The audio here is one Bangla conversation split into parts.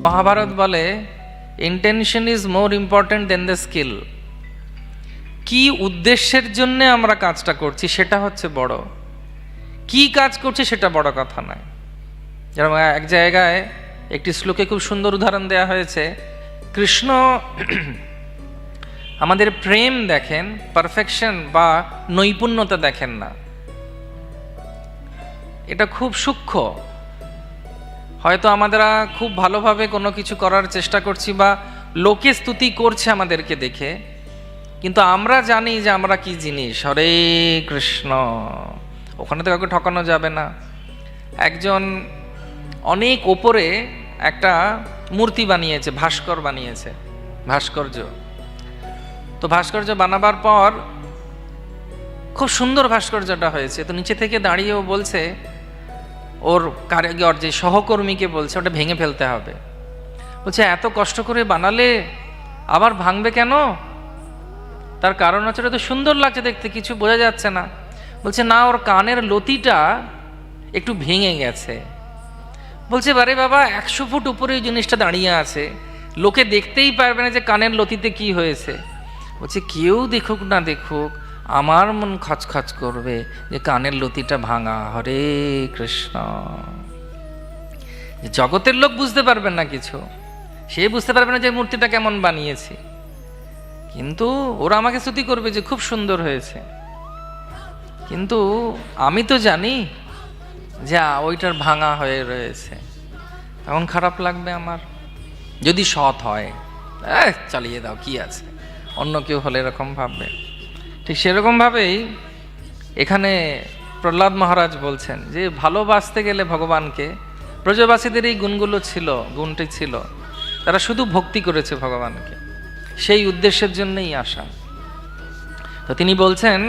মহাভারত বলে intention is more important than the skill. কি উদ্দেশ্যের জন্য আমরা কাজটা করছি সেটা হচ্ছে বড়, কি কাজ করছি সেটা বড় কথা নয়। যেরকম এক জায়গায় একটি শ্লোকে খুব সুন্দর উদাহরণ দেওয়া হয়েছে, কৃষ্ণ আমাদের প্রেম দেখেন, পারফেকশন বা নৈপুণ্যতা দেখেন না। এটা খুব সূক্ষ্ম। হয়তো আমরা খুব ভালোভাবে কোনো কিছু করার চেষ্টা করছি বা লোকে স্তুতি করছে আমাদেরকে দেখে, কিন্তু আমরা জানি যে আমরা কি জিনিস। হরে কৃষ্ণ, ওখানে তো কাউকে ঠকানো যাবে না। একজন অনেক ওপরে একটা মূর্তি বানিয়েছে, ভাস্কর বানিয়েছে, ভাস্কর্য। তো ভাস্কর্য বানাবার পর খুব সুন্দর ভাস্কর্যটা হয়েছে। তো নিচে থেকে দাঁড়িয়েও বলছে, ওর কারিগর যে সহকর্মীকে বলছে ওটা ভেঙে ফেলতে হবে। বলছে এত কষ্ট করে বানালে আবার ভাঙবে কেন? তার কারণ হচ্ছে ওটা তো সুন্দর লাগছে দেখতে, কিছু বোঝা যাচ্ছে না। বলছে না, ওর কানের লতিটা একটু ভেঙে গেছে। বলছে বারে বাবা, 100 ফুট উপরে ওই জিনিসটা দাঁড়িয়ে আছে, লোকে দেখতেই পারবে না যে কানের লতিতে কি হয়েছে। বলছে কেউ দেখুক না দেখুক, আমার মন খচখচ করবে যে কানের লতিটা ভাঙা। হরে কৃষ্ণ। জগতের লোক বুঝতে পারবেন না কিছু, সে বুঝতে পারবে না যে মূর্তিটা কেমন বানিয়েছি, কিন্তু ওরা আমাকে স্তুতি করবে যে খুব সুন্দর হয়েছে। কিন্তু আমি তো জানি যে ওইটার ভাঙা হয়ে রয়েছে, তখন খারাপ লাগবে আমার। যদি সৎ হয় চালিয়ে দাও, কি আছে, অন্য কেউ হলে এরকম ভাববে। ঠিক সেরকমভাবেই এখানে প্রহ্লাদ মহারাজ বলছেন যে ভালোবাসতে গেলে ভগবানকে, ব্রজবাসীদের এই গুণটি ছিল, তারা শুধু ভক্তি করেছে ভগবানকে, সেই উদ্দেশ্যের জন্যই আসা। তো তিনি বলছেন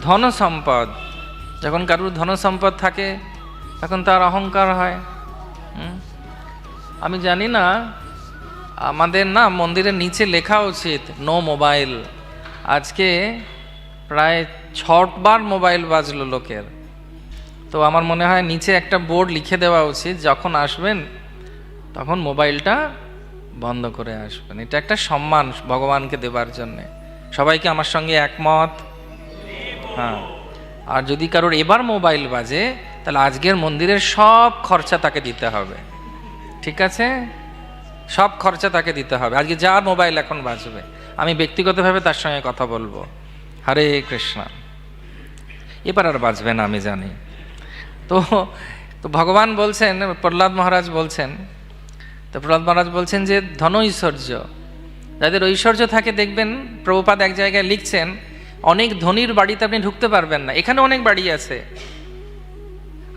ধন সম্পদ, যখন কারুর ধন সম্পদ থাকে তখন তার অহংকার হয়। আমি জানি না, আমাদের না মন্দিরের নিচে লেখা উচিত নো মোবাইল। আজকে প্রায় 6 বার মোবাইল বাজলো লোকের। তো আমার মনে হয় নিচে একটা বোর্ড লিখে দেওয়া উচিত, যখন আসবেন তখন মোবাইলটা বন্ধ করে আসবেন। এটা একটা সম্মান ভগবানকে দেবার জন্যে। সবাইকে আমার সঙ্গে একমত? হ্যাঁ। আর যদি কারোর এবার মোবাইল বাজে, তাহলে আজকের মন্দিরের সব খরচা তাকে দিতে হবে। ঠিক আছে? সব খরচা তাকে দিতে হবে। আজকে যার মোবাইল এখন বাজবে, আমি ব্যক্তিগতভাবে তার সঙ্গে কথা বলবো। হরে কৃষ্ণ। এবার আর বাজবে না, আমি জানি। তো ভগবান বলছেন, প্রহ্লাদ মহারাজ বলছেন, তো প্রহ্লাদ মহারাজ বলছেন যে ধন ঐশ্বর্য, যাদের ঐশ্বর্য থাকে, দেখবেন প্রভুপাদ এক জায়গায় লিখছেন, অনেক ধনীর বাড়িতে আপনি ঢুকতে পারবেন না। এখানে অনেক বাড়ি আছে,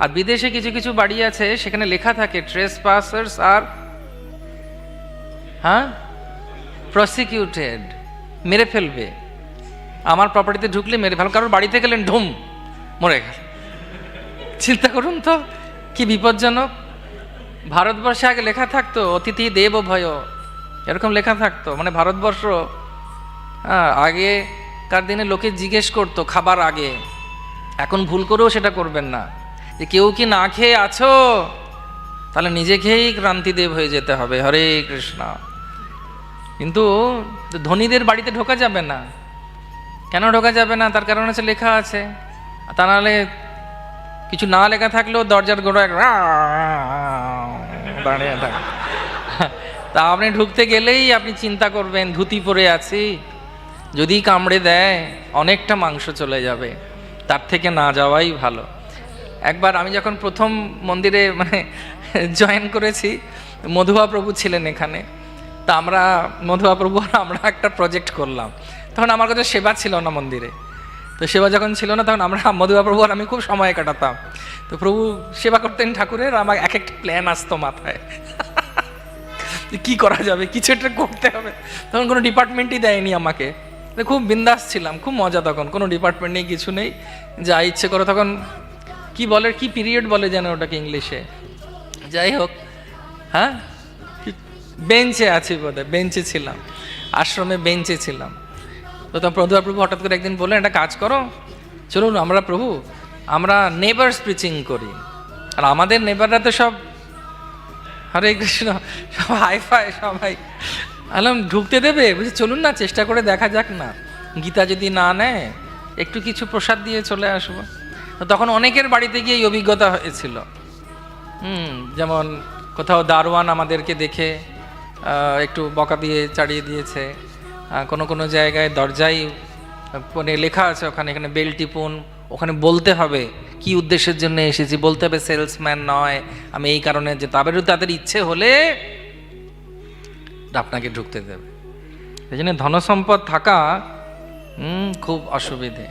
আর বিদেশে কিছু কিছু বাড়ি আছে, সেখানে লেখা থাকে ট্রেসপাসার্স আর প্রসিকিউটেড, মেরে ফেলবে। আমার প্রপার্টিতে ঢুকলে মেরে ফেল, কারোর বাড়িতে গেলেন ঢুম মরে গেল। চিন্তা করুন তো কি বিপজ্জনক। ভারতবর্ষে আগে লেখা থাকতো অতিথি দেব ভয়, এরকম লেখা থাকতো। মানে ভারতবর্ষ আগেকার দিনে লোকে জিজ্ঞেস করতো খাবার আগে, এখন ভুল করেও সেটা করবেন না, যে কেউ কি না খেয়ে আছো, তাহলে নিজে খেয়েই ক্রান্তিদেব হয়ে যেতে হবে। হরে কৃষ্ণ। কিন্তু ধনীদের বাড়িতে ঢোকা যাবে না। কেন ঢোকা যাবে না? তার কারণ হচ্ছে লেখা আছে। তা নাহলে কিছু না লেখা থাকলেও দরজার গোড়ায় দাঁড়িয়ে থাকে। তা আপনি ঢুকতে গেলেই আপনি চিন্তা করবেন, ধুতি পরে আছি, যদি কামড়ে দেয় অনেকটা মাংস চলে যাবে, তার থেকে না যাওয়াই ভালো। একবার আমি যখন প্রথম মন্দিরে জয়েন করেছি, মধুয়া প্রভু ছিলেন এখানে। তা আমরা মধুয়া প্রভু আর আমরা একটা প্রজেক্ট করলাম। তখন আমার কাছে সেবা ছিল না মন্দিরে। তো সেবা যখন ছিল না, তখন আমরা মধুয়া প্রভু আর আমি খুব সময় কাটাতাম। তো প্রভু সেবা করতেন ঠাকুরের, আমার এক একটা প্ল্যান আসতো মাথায়, কি করা যাবে, কিছু একটা করতে হবে। তখন কোনো ডিপার্টমেন্টই দেয়নি আমাকে, খুব বিন্দাস ছিলাম, খুব মজা। তখন কোনো ডিপার্টমেন্ট নেই, কিছু নেই, যা ইচ্ছে করো। তখন কি বলে, কি পিরিয়ড বলে যেন ওটাকে ইংলিশে, যাই হোক, হ্যাঁ বেঞ্চে আছি বোধহয়, বেঞ্চে ছিলাম, আশ্রমে বেঞ্চে ছিলাম। তো প্রভু হঠাৎ করে একদিন বললেন, একটা কাজ করো, চলুন আমরা নেবার্স প্রিচিং করি। আর আমাদের নেবাররা তো সব হরে কৃষ্ণ, সব হাই ফাই সবাই। আলাম ঢুকতে দেবে? বলছি চলুন না, চেষ্টা করে দেখা যাক না, গীতা যদি না নেয় একটু কিছু প্রসাদ দিয়ে চলে আসবো। তো তখন অনেকের বাড়িতে গিয়ে এই অভিজ্ঞতা হয়েছিল। যেমন কোথাও দারোয়ান আমাদেরকে দেখে একটু বকা দিয়ে চালিয়ে দিয়েছে, কোনো কোনো জায়গায় দরজায় মানে লেখা আছে ওখানে, এখানে বেল টিপুন, ওখানে বলতে হবে কি উদ্দেশ্যের জন্য এসেছি, বলতে হবে সেলসম্যান নয়, আমি এই কারণে, যে তাদের ইচ্ছে হলে আপনাকে ঢুকতে দেবে। এই জন্য ধনসম্পদ থাকা খুব অসুবিধে।